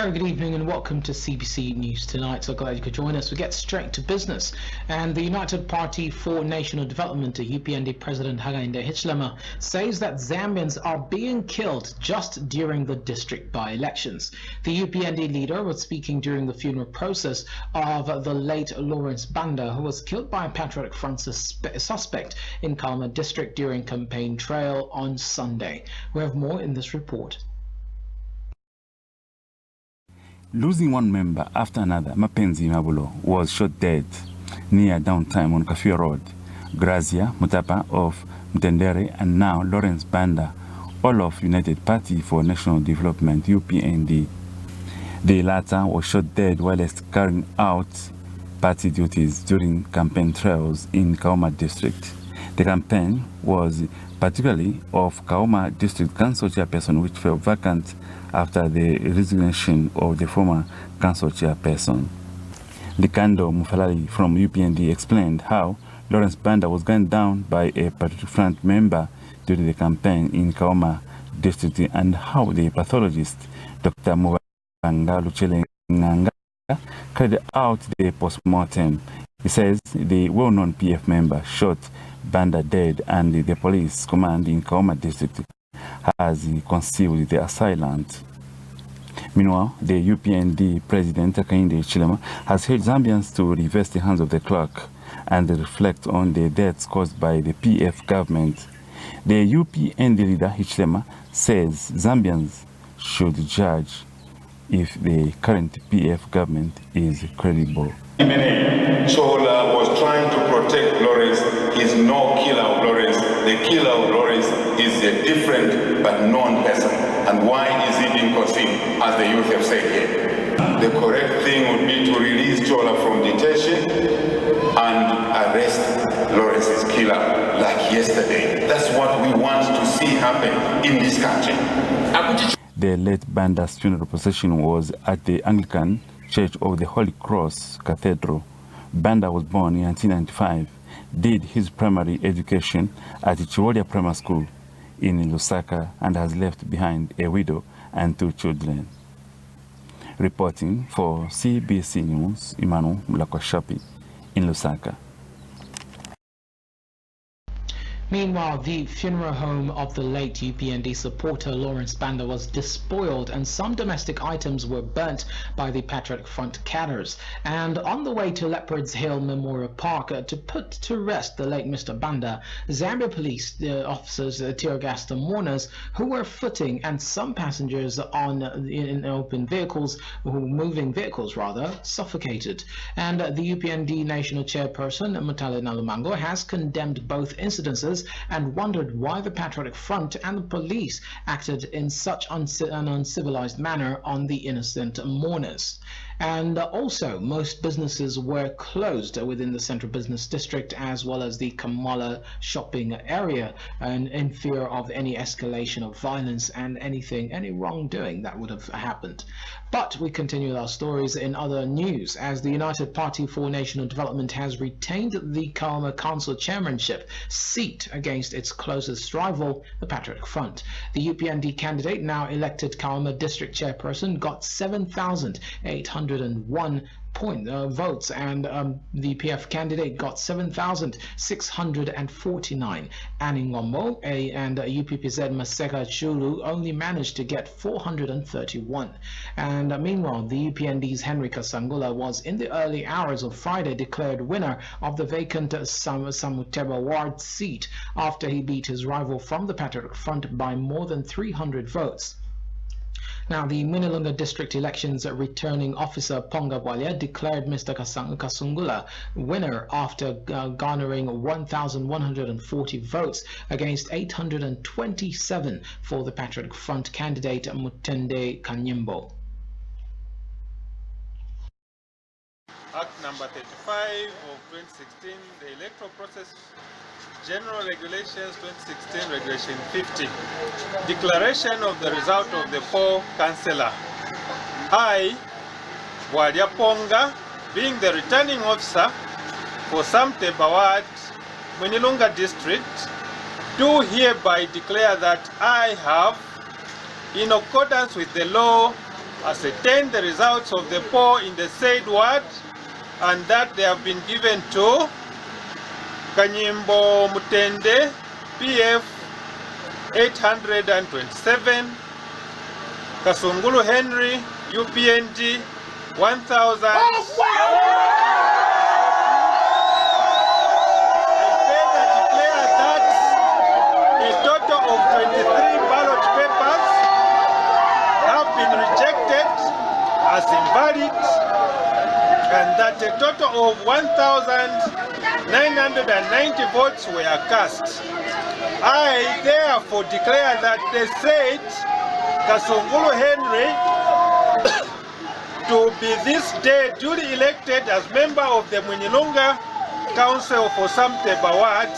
Very good evening and welcome to CBC News tonight. So glad you could join us. We get straight to business. And the United Party for National Development, UPND President Hakainde Hichilema, says that Zambians are being killed just during the district by-elections. The UPND leader was speaking during the funeral process of the late Lawrence Banda, who was killed by a Patriotic Front suspect in Kalama district during campaign trail on Sunday. We have more in this report. Losing one member after another, Mapenzi Mabulo was shot dead near downtime on Kafia Road. Grazia Mutapa of Mtendere and now Lawrence Banda, all of United Party for National Development, UPND. The latter was shot dead whilst carrying out party duties during campaign trails in Kaoma district. The campaign was particularly of Kaoma District Council Chairperson, which fell vacant after the resignation of the former council chairperson. Likando Mufalali from UPND explained how Lawrence Banda was gunned down by a Patriotic Front member during the campaign in Kaoma district and how the pathologist, Dr. Mubanga Luchele Nganga, carried out the post-mortem. He says the well-known PF member shot Banda dead and the police command in Kaoma district has concealed the assailant. Meanwhile, the UPND President Hakainde Hichilema has urged Zambians to reverse the hands of the clock and reflect on the deaths caused by the PF government. The UPND leader Hichilema says Zambians should judge if the current PF government is credible. Chola was trying to protect Lawrence. He's no killer of Lawrence. The killer of Lawrence is a different but known person. And why is he being concealed, as the youth have said here? The correct thing would be to release Chola from detention and arrest Lawrence's killer like yesterday. That's what we want to see happen in this country. The late Banda's funeral procession was at the Anglican Church of the Holy Cross Cathedral. Banda was born in 1995, did his primary education at Chiwodia Primary School in Lusaka and has left behind a widow and 2 children. Reporting for CBC News, Emmanuel Mulakwashapi in Lusaka. Meanwhile, the funeral home of the late UPND supporter Lawrence Banda was despoiled and some domestic items were burnt by the Patriotic Front cadres. And on the way to Leopard's Hill Memorial Park to put to rest the late Mr. Banda, Zambia police officers tear gassed the mourners who were footing and some passengers in open vehicles, moving vehicles rather, suffocated. And the UPND National Chairperson Mutale Nalumango has condemned both incidences and wondered why the Patriotic Front and the police acted in such an uncivilized manner on the innocent mourners. And also, most businesses were closed within the Central Business District as well as the Kamala shopping area, and in fear of any escalation of violence and any wrongdoing that would have happened. But we continue our stories in other news, as the United Party for National Development has retained the Kalama Council chairmanship seat against its closest rival, the Patriotic Front. The UPND candidate, now elected Kalama District Chairperson, got 7,801 votes, and the PF candidate got 7,649. Annie Ngombo and UPPZ Maseka Chulu only managed to get 431. And meanwhile, the UPND's Henry Kasangula was in the early hours of Friday declared winner of the vacant Samuteba Ward seat after he beat his rival from the Patriotic Front by more than 300 votes. Now, the Minilunga District Elections returning officer Ponga Bwalia declared Mr. Kasungula winner after garnering 1,140 votes against 827 for the Patriotic Front candidate Mutende Kanyimbo. Act number 35 of 2016, the Electoral Process General Regulations 2016, Regulation 50. Declaration of the result of the poll councillor. I, Bwalia Ponga, being the returning officer for Samuteba Ward, Minilunga District, do hereby declare that I have, in accordance with the law ascertain the results of the poll in the said ward, and that they have been given to Kanyimbo Mutende, PF 827, Kasungulu Henry, UPND 1000. Of 23 ballot papers have been rejected as invalid, and that a total of 1,990 votes were cast. I therefore declare that the said Kasungulu Henry to be this day duly elected as member of the Munyilunga Council for Samteba Ward,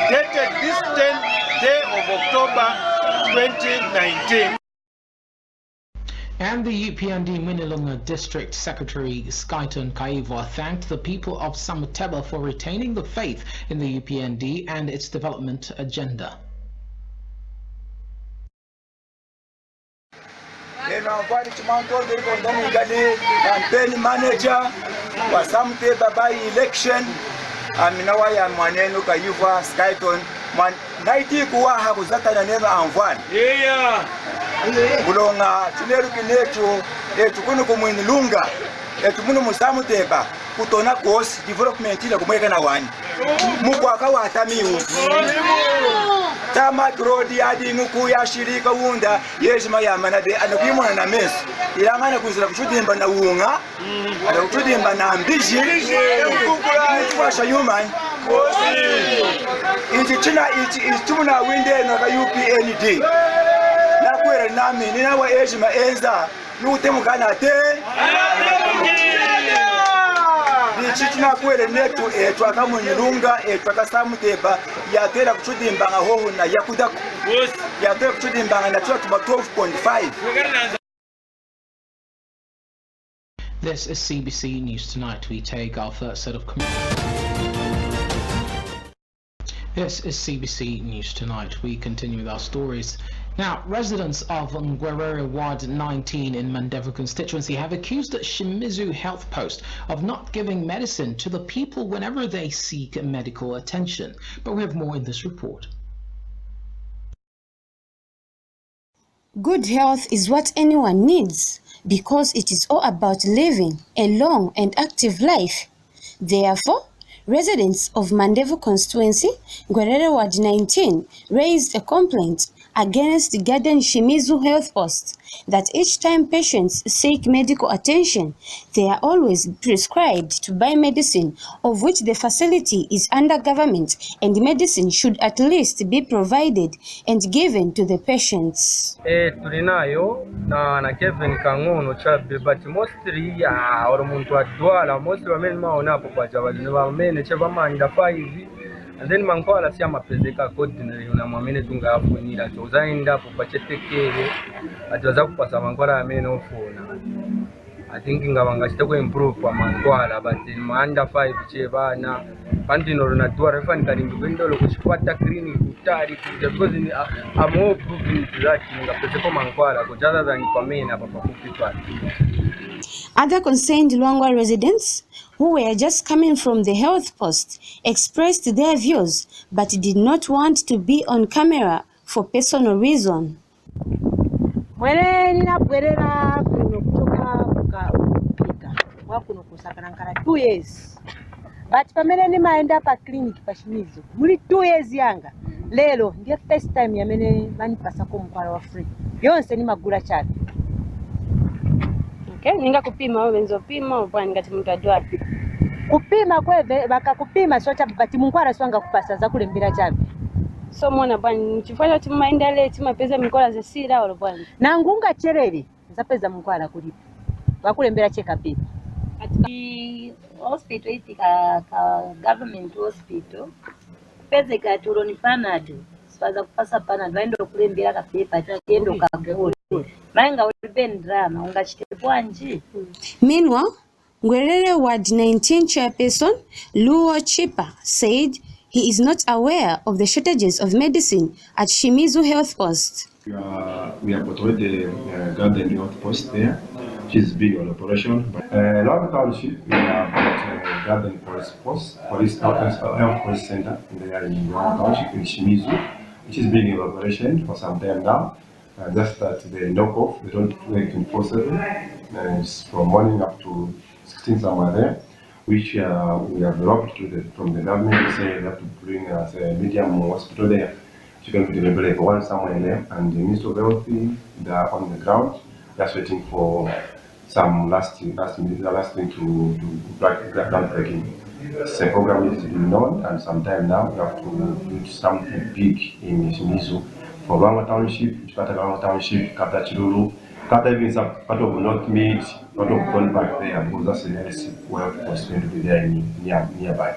dated this 10th day of October 2019. And the UPND Mwinilunga District Secretary Skyton Kaiva thanked the people of Samuteba for retaining the faith in the UPND and its development agenda. Campaign manager wa Samuteba by election aminawa mwanenu Kaiva Skyton naiti kuwa hakuzatana neva amvani bulonga chineruki netu kunu kumwinilunga munu musamuteba kutona kosi development ila kumweka na wani mukwaka watamiu tama road adi nguku ya shirika wunda yezima ya manade anukimona na mesu ilangana kuzila kuchudimba na uunga ana kuchudimba na ambiji kukwasha human inchi china itumuna winde na UPND na kwere nami nina wa ezima enza nutemukana te Chichina kwele netu etwaka Munyilunga etwaka Samuteba yatera kuchudimbanga hoho na yakudako yatera kuchudimbanga na 12.5. This is CBC News Tonight. We take our first set of This is CBC News Tonight. We continue with our stories. Now, residents of Ngwerere Ward 19 in Mandevu constituency have accused Shimizu Health Post of not giving medicine to the people whenever they seek medical attention. But we have more in this report. Good health is what anyone needs because it is all about living a long and active life. Therefore, residents of Mandevu constituency, Ngwerere Ward 19, raised a complaint against the Garden Shimizu Health Post that each time patients seek medical attention, they are always prescribed to buy medicine, of which the facility is under government, and medicine should at least be provided and given to the patients. Tulinayo na Kevin Kangono chabe, but mostly muntu adwala mostly wamene maonapo kwa jabali wamene chaba manda 5 and then mankwala siya mapezeka ordinary na mwamene tungafunira tozaenda po pachetekere atoza kupasa mankwala amene ofuna. I think ngabanga chitako improve kwa mankwala, but under 5 chebana pandino runadwa refani kalimbi kwendolo kuchikwata clinic utari because I'm more proving that ngapezeko mankwala kujaza than kwa mena papa kupitwa. Other concerned Luangwa residents who were just coming from the health post expressed their views but did not want to be on camera for personal reason. Mwene ninabwerera kuno kutoka kupika wakuno kusakanankala 2 years, but pamene nimaenda pa clinic pa Shimizu muli 2 years yanga lelo ndiye first time yamene manipasako mkwala wa free yonse nimagula chake. Okay, ninga kupima wenzo pima upani ngati muntu adwala kupima kweve bakakupima socha bati munkwala swanga kupasa za kulembera chabe. So mwana bwana chifanya timaenda le timapeza mikola za sira wala bwana na ngunga chereri zapeza munkwala kulipa bakulembera cheka pipa ati hospital itika ka government hospital peze ka turoni panado swaza kupasa panado aendo kulembera ka paper tatendo ka gold manga ulipen drama ungachite bwanji. Meanwhile, Ngwerere Ward 19 chairperson Luo Chipa said he is not aware of the shortages of medicine at Shimizu Health Post. We have already gathered the outpost there, which is big on operation. Around the township, we have got garden police post, health police center there in the township in Shimizu, which is big in operation for some time now. Just that they knock off, they don't work 24/7. It's from morning up to 16 somewhere there, which we have locked from the government. Say they have to bring us a medium hospital there. You're going to deliver one somewhere in there, and the Minister of Health, they are on the ground, just waiting for some last thing to groundbreaking. The program is known, and sometime now we have to do something big in Shimizu for Rwanga Township, Chipata Township, Kata Chirulu, Kata even some part of North Mid, part of Gunback there, because that's the nearest well was going to be there nearby.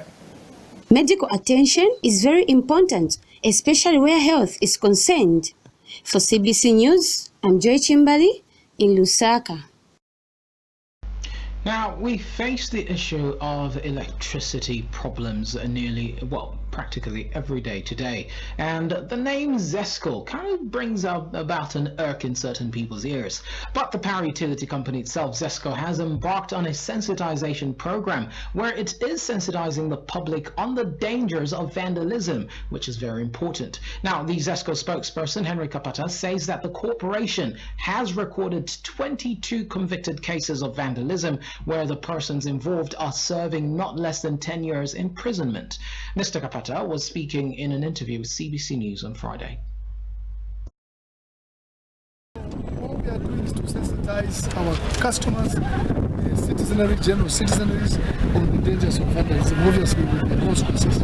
Medical attention is very important, especially where health is concerned. For CBC News, I'm Joy Chimbali in Lusaka. Now, we face the issue of electricity problems practically every day today. And the name ZESCO kind of brings about an irk in certain people's ears. But the power utility company itself, ZESCO, has embarked on a sensitization program where it is sensitizing the public on the dangers of vandalism, which is very important. Now, the ZESCO spokesperson, Henry Kapata, says that the corporation has recorded 22 convicted cases of vandalism where the persons involved are serving not less than 10 years imprisonment. Mr. Kapata was speaking in an interview with CBC News on Friday. What we are doing is to sensitize our customers, general citizens, on the dangers of vandalism, obviously with the consequences.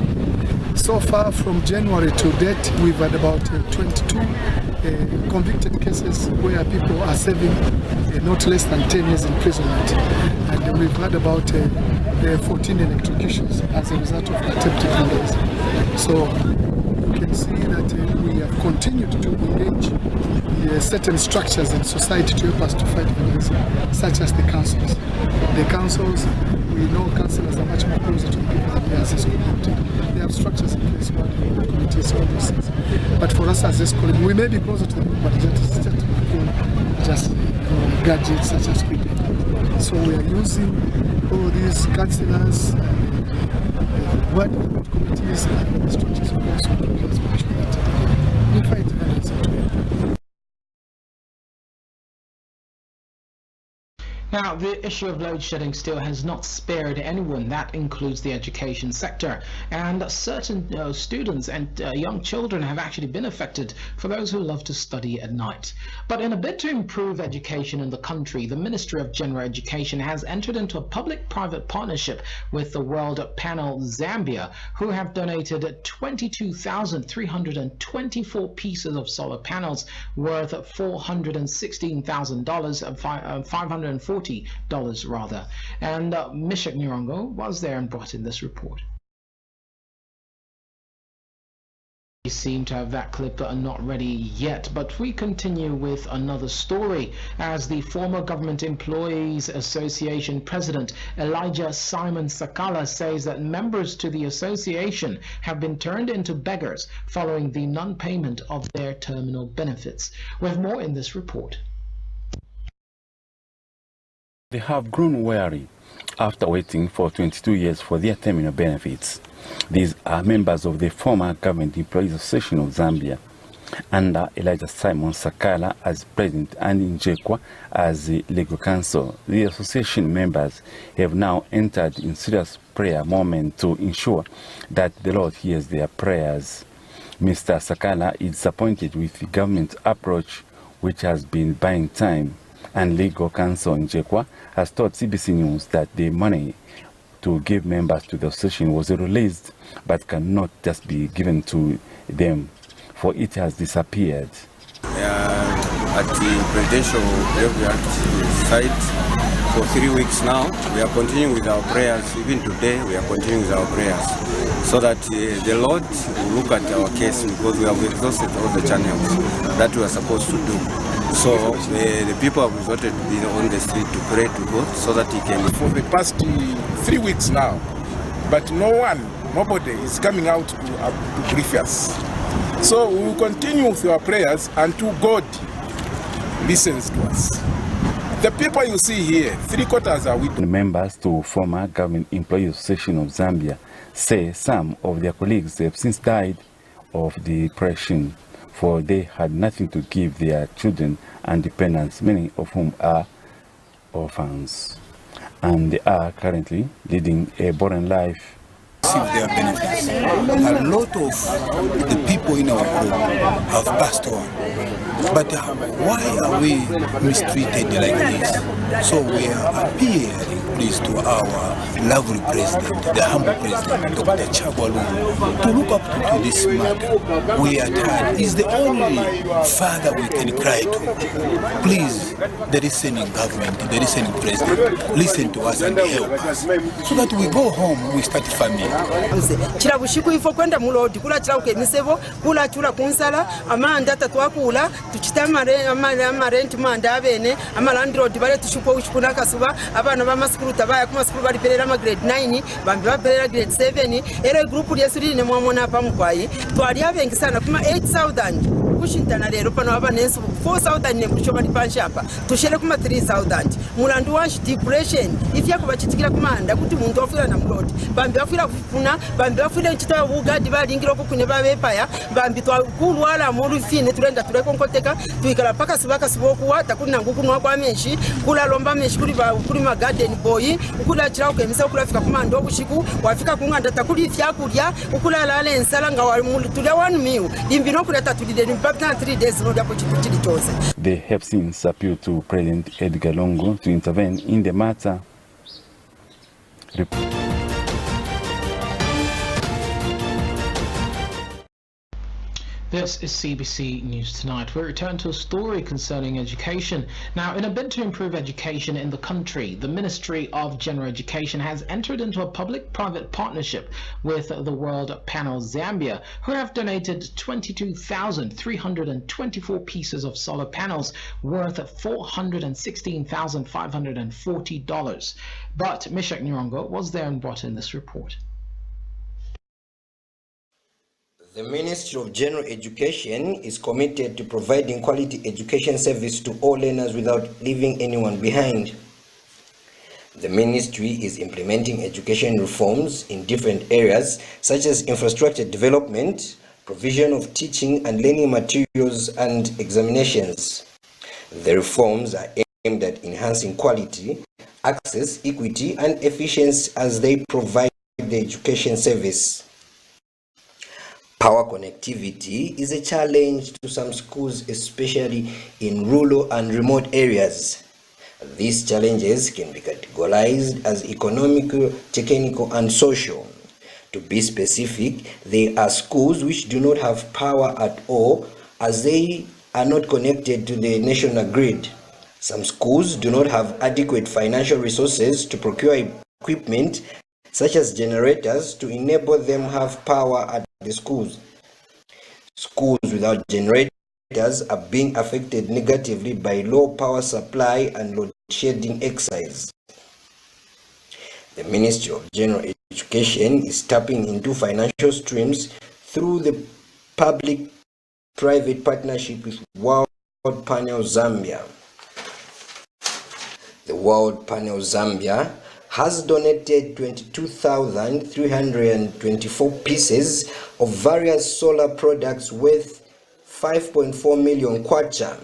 So far, from January to date, we've had about 22 convicted cases where people are serving not less than 10 years imprisonment. And we've had about 14 electrocutions as a result of attempted vandalism. So you can see that we have continued to engage certain structures in society to help us to fight vandalism, such as the councils. The councils, we know councillors are much more closer to the people than we are as a community. They have structures in place, what the communities, all those things. But for us as this community, we may be closer to the people, but just gadgets such as people. So we are using all these councillors, ward committees, and the structures of those communities to make sure that we fight vandalism together. Now, the issue of load shedding still has not spared anyone. That includes the education sector. And certain students and young children have actually been affected, for those who love to study at night. But in a bid to improve education in the country, the Ministry of General Education has entered into a public-private partnership with the World Panel Zambia, who have donated 22,324 pieces of solar panels worth $416,000, $540 rather. And Mishak Nirongo was there and brought in this report. We seem to have that clip not ready yet, but we continue with another story as the former Government Employees Association President Elijah Simon Sakala says that members to the association have been turned into beggars following the non-payment of their terminal benefits. We have more in this report. They have grown weary after waiting for 22 years for their terminal benefits. These are members of the former Government Employees Association of Zambia, under Elijah Simon Sakala as president and Njekwa as the legal counsel. The association members have now entered in serious prayer moment to ensure that the Lord hears their prayers. Mr. Sakala is disappointed with the government approach, which has been buying time, and legal counsel Njekwa has told CBC News that the money to give members to the association was released but cannot just be given to them, for it has disappeared. At the Presidential Graveyard site for 3 weeks now, we are continuing with our prayers. Even today, we are continuing with our prayers so that the Lord will look at our case, because we have exhausted all the channels that we are supposed to do. So the people have resorted to be on the street to pray to God so that He can. For the past 3 weeks now, but nobody is coming out to brief us. So we will continue with our prayers until God listens to us. The people you see here, 3/4 are widows. Members to former Government Employees Association of Zambia say some of their colleagues have since died of depression, for they had nothing to give their children and dependents, many of whom are orphans, and they are currently leading a boring life. Their benefits. A lot of the people in our group have passed on. But why are we mistreated like this? So we are appealing, please, to our lovely president, the humble president, Dr. Chagwalu, to look up to this matter. We are tired. He's the only father we can cry to. Please, the listening government, the listening president, listen to us and help us, so that we go home, we start family. Chira bushiku ifo kwenda mulodi kula chira ukemisebo kula chura kunsala amanda tatwakula tuchitamare amarent manda abene amalandroad bale tushuko ushikuna kasuba abana bamasikuru tabaya kuma sikuru bali perera ma grade 9 bambi baperera grade 7 ere group lyesuri ne mwamona pamukwayi twali abengi sana kuma 8000 kushintana lero pano abanensi 4000 ne kucho bali panshapa tushere kuma 3000 mulandu wa depression ifya kubachitikira kumanda kuti muntu ofira na mulodi bambi afira kufuna bambi afira chita ugadi balingira okukune babepaya bambi twakulwala muri fine tulenda tuleko nkoteka tuikala paka sibaka sibokuwa takuna ngukunwa kwa menshi kula lomba menshi kuli ma garden boy ukula chira ukemisa ukula fika kumanda obushiku wafika kunganda takuli fyakulya ukula lala ensala nga wali tulya 1 meal imbino kuleta tulide ni 3 days no dapo chili chose. They have since appealed to President Edgar Lungu to intervene in the matter. This is CBC News Tonight. We return to a story concerning education. Now, in a bid to improve education in the country, the Ministry of General Education has entered into a public-private partnership with the World Panel Zambia, who have donated 22,324 pieces of solar panels worth $416,540. But Mishak Nyirongo was there and brought in this report. The Ministry of General Education is committed to providing quality education service to all learners without leaving anyone behind. The ministry is implementing education reforms in different areas such as infrastructure development, provision of teaching and learning materials and examinations. The reforms are aimed at enhancing quality, access, equity and efficiency as they provide the education service. Power connectivity is a challenge to some schools, especially in rural and remote areas. These challenges can be categorized as economic, technical, and social. To be specific, there are schools which do not have power at all as they are not connected to the national grid. Some schools do not have adequate financial resources to procure equipment such as generators to enable them have power at the schools. Schools without generators are being affected negatively by low power supply and load shedding exercise. The Ministry of General Education is tapping into financial streams through the public-private partnership with World Panel Zambia. The World Panel Zambia has donated 22,324 pieces of various solar products worth 5.4 million kwacha.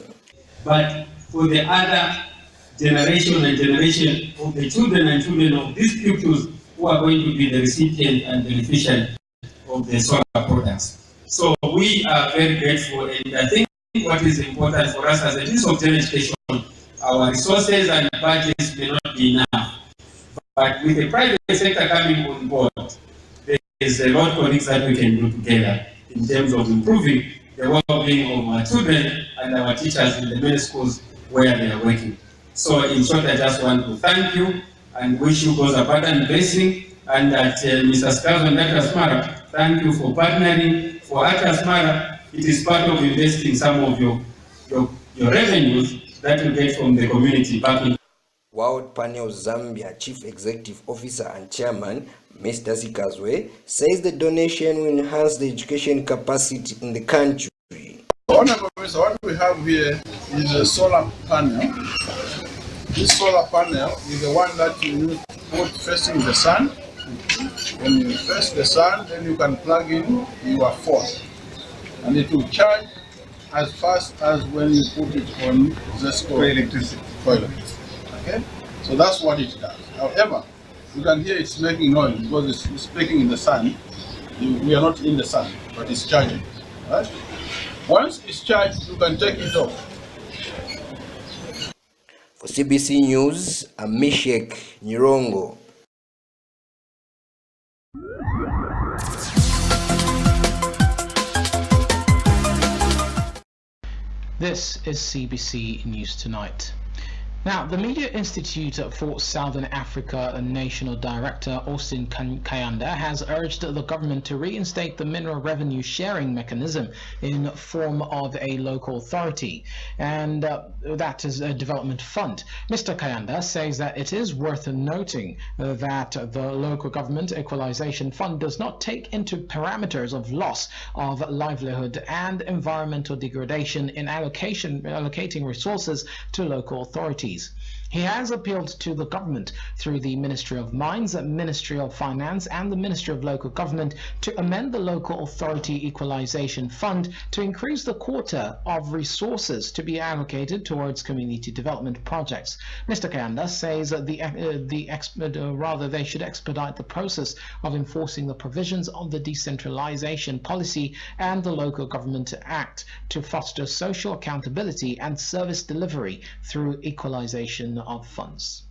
But for the other generation and generation of the children and children of these pupils who are going to be the recipient and beneficiary of the solar products. So we are very grateful, and I think what is important for us as a Ministry of General Education, our resources and budgets may not be enough. But with the private sector coming on board, there is a lot of things that we can do together in terms of improving the well-being of our children and our teachers in the many schools where they are working. So in short, I just want to thank you and wish you God's abundant blessing, and that Mr. Skazo and Dr. Smara, thank you for partnering. For Dr. Smara, it is part of investing some of your revenues that you get from the community back in. World Panel Zambia Chief Executive Officer and Chairman Mr. Zikazwe says the donation will enhance the education capacity in the country. Honorable Minister, what we have here is a solar panel. This solar panel is the one that you put facing the sun. When you face the sun, then you can plug in your phone. And it will charge as fast as when you put it on Zesco for electricity. Okay? So that's what it does. However, you can hear it's making noise because it's speaking in the sun. We are not in the sun, but it's charging. Right? Once it's charged, you can take it off. For CBC News, I'm Mishek Nyirongo. This is CBC News Tonight. Now, the Media Institute for Southern Africa National Director Austin Kayanda has urged the government to reinstate the mineral revenue sharing mechanism in form of a local authority, and that is a development fund. Mr. Kayanda says that it is worth noting that the local government equalization fund does not take into parameters of loss of livelihood and environmental degradation in allocating resources to local authorities. He has appealed to the government through the Ministry of Mines, Ministry of Finance and the Ministry of Local Government to amend the Local Authority Equalization Fund to increase the quota of resources to be allocated towards community development projects. Mr. Kayanda says they should expedite the process of enforcing the provisions of the Decentralization Policy and the Local Government Act to foster social accountability and service delivery through equalization of funds.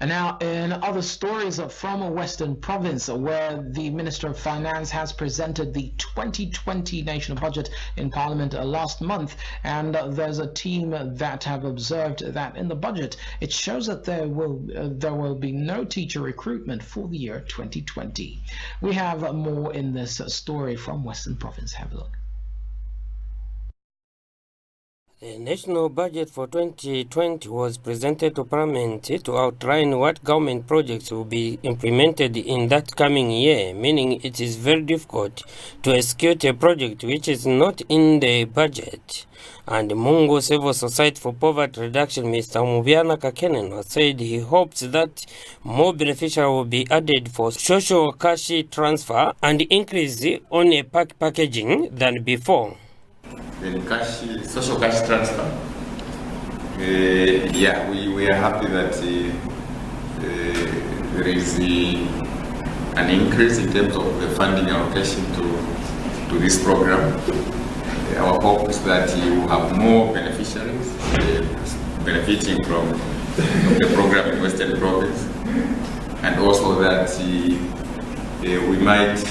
And now in other stories from a Western province where the Minister of Finance has presented the 2020 national budget in Parliament last month, and there's a team that have observed that in the budget it shows that there will be no teacher recruitment for the year 2020. We have more in this story from Western province. Have a look. The national budget for 2020 was presented to Parliament to outline what government projects will be implemented in that coming year, meaning it is very difficult to execute a project which is not in the budget. And Mungo Civil Society for Poverty Reduction, Mr. Mubiana Kakenen, said he hopes that more beneficiaries will be added for social cash transfer and increase on a packaging than before. Then social cash transfer. We are happy that there is an increase in terms of the funding allocation to this program. Our hope is that you have more beneficiaries benefiting from the program in Western Province, and also that we might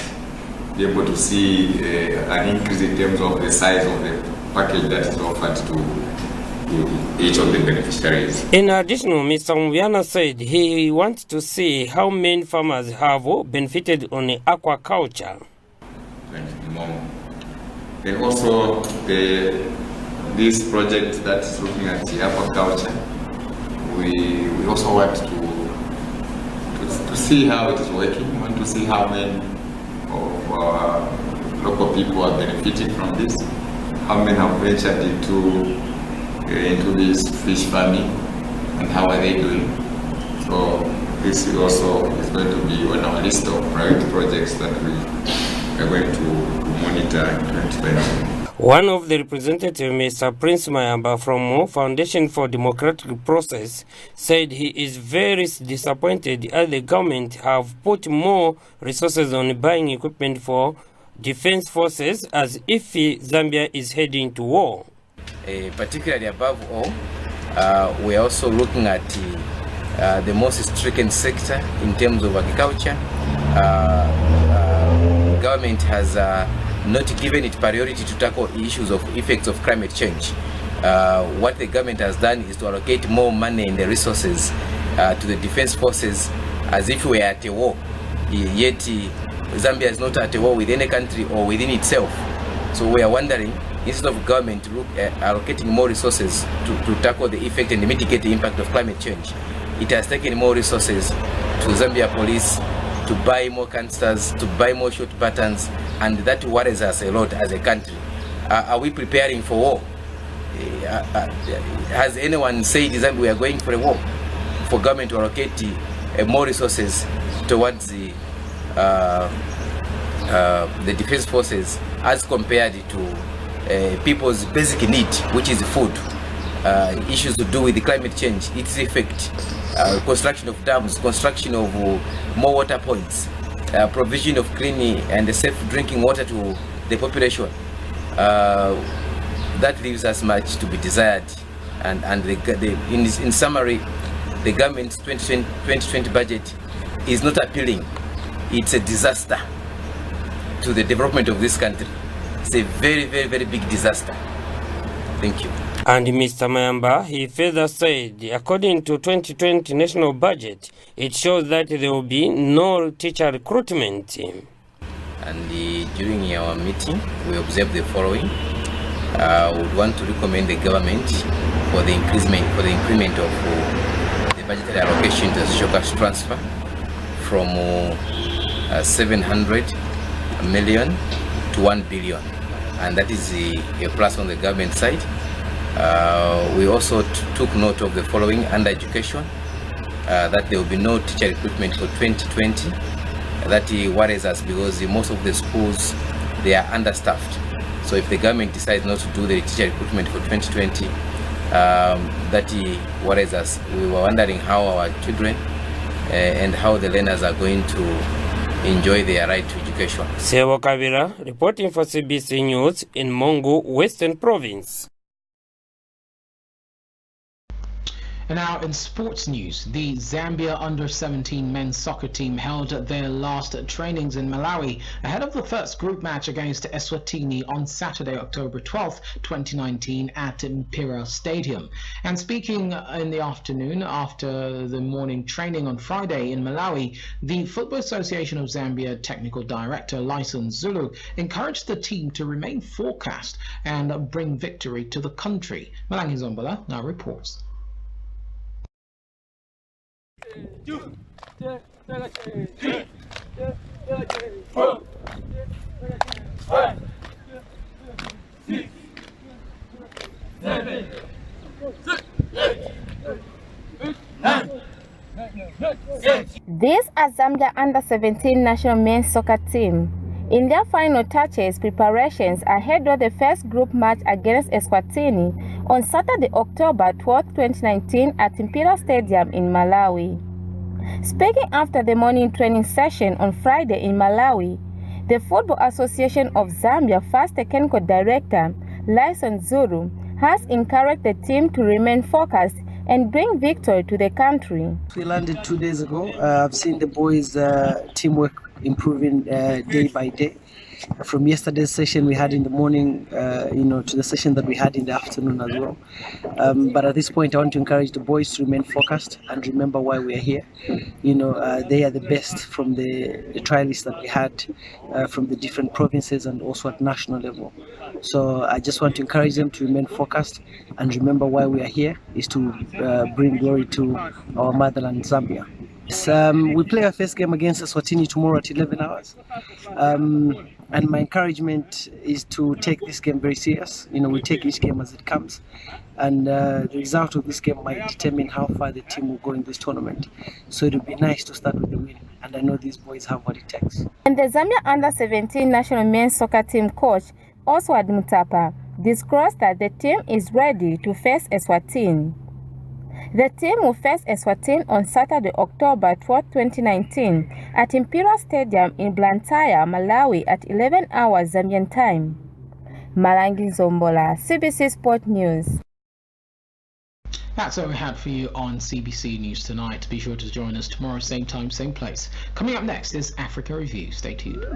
be able to see an increase in terms of the size of the package that is offered to each of the beneficiaries. In addition, Mr. Mubiana said he wants to see how many farmers have benefited on aquaculture. Then also this project that is looking at the aquaculture, we also want to see how it is working. We want to see how many of our local people are benefiting from this, how many have ventured into this fish farming, and how are they doing. So this is also going to be on our list of priority projects that we are going to monitor in 2020. One of the representatives, Mr. Prince Mayamba from Foundation for Democratic Process, said he is very disappointed as the government have put more resources on buying equipment for defense forces as if Zambia is heading to war. Particularly above all, we are also looking at the most stricken sector in terms of agriculture. Government has not given it priority to tackle issues of effects of climate change. What the government has done is to allocate more money and the resources to the defense forces as if we are at a war. Yet Zambia is not at a war with any country or within itself. So we are wondering, instead of government to look at allocating more resources to tackle the effect and mitigate the impact of climate change, it has taken more resources to Zambia police to buy more canisters, to buy more shot patterns, and that worries us a lot as a country. Are we preparing for war? Has anyone said that we are going for a war? For government to allocate more resources towards the defense forces as compared to people's basic need, which is food, issues to do with the climate change, its effect, construction of dams, construction of more water points, provision of clean and safe drinking water to the population. That leaves us much to be desired, and in summary, the government's 2020 budget is not appealing. It's a disaster to the development of this country. It's a very, very, very big disaster. Thank you. And Mr. Mayamba, he further said, according to 2020 national budget, it shows that there will be no teacher recruitment. And during our meeting, we observed the following. We would want to recommend the government for the increment of the budgetary allocation to the social cash transfer from 700 million to 1 billion, and that is a plus on the government side. We also took note of the following under education, that there will be no teacher recruitment for 2020. That worries us because most of the schools, they are understaffed. So if the government decides not to do the teacher recruitment for 2020, that worries us. We were wondering how our children and how the learners are going to enjoy their right to education. Sewo Kabira reporting for CBC News in Mongu, Western Province. And now in sports news, the Zambia under-17 men's soccer team held their last trainings in Malawi ahead of the first group match against Eswatini on Saturday, October 12th, 2019 at Imperial Stadium. And speaking in the afternoon after the morning training on Friday in Malawi, the Football Association of Zambia Technical Director Lyson Zulu encouraged the team to remain focused and bring victory to the country. Malangi Zombola now reports. These are Zambia under-17 national men's soccer team. In their final touches, preparations ahead of the first group match against Eswatini on Saturday, October 12, 2019 at Imperial Stadium in Malawi. Speaking after the morning training session on Friday in Malawi, the Football Association of Zambia First Technical Director, Lyson Zulu, has encouraged the team to remain focused and bring victory to the country. We landed 2 days ago. I've seen the boys' teamwork improving day by day. From yesterday's session we had in the morning, to the session that we had in the afternoon as well. But at this point, I want to encourage the boys to remain focused and remember why we are here. They are the best from the trialists that we had from the different provinces and also at national level. So I just want to encourage them to remain focused and remember why we are here is to bring glory to our motherland, Zambia. We play our first game against Eswatini tomorrow at 11 hours. And my encouragement is to take this game very serious. We take each game as it comes. And the result of this game might determine how far the team will go in this tournament. So it would be nice to start with a win. And I know these boys have what it takes. And the Zambia under-17 national men's soccer team coach, Oswald Mutapa, disclosed that the team is ready to face Eswatini. The team will face Eswatini on Saturday, October 12, 2019 at Imperial Stadium in Blantyre, Malawi at 11 hours Zambian time. Malangi Zombola, CBC Sport News. That's what we had for you on CBC News tonight. Be sure to join us tomorrow, same time, same place. Coming up next is Africa Review. Stay tuned.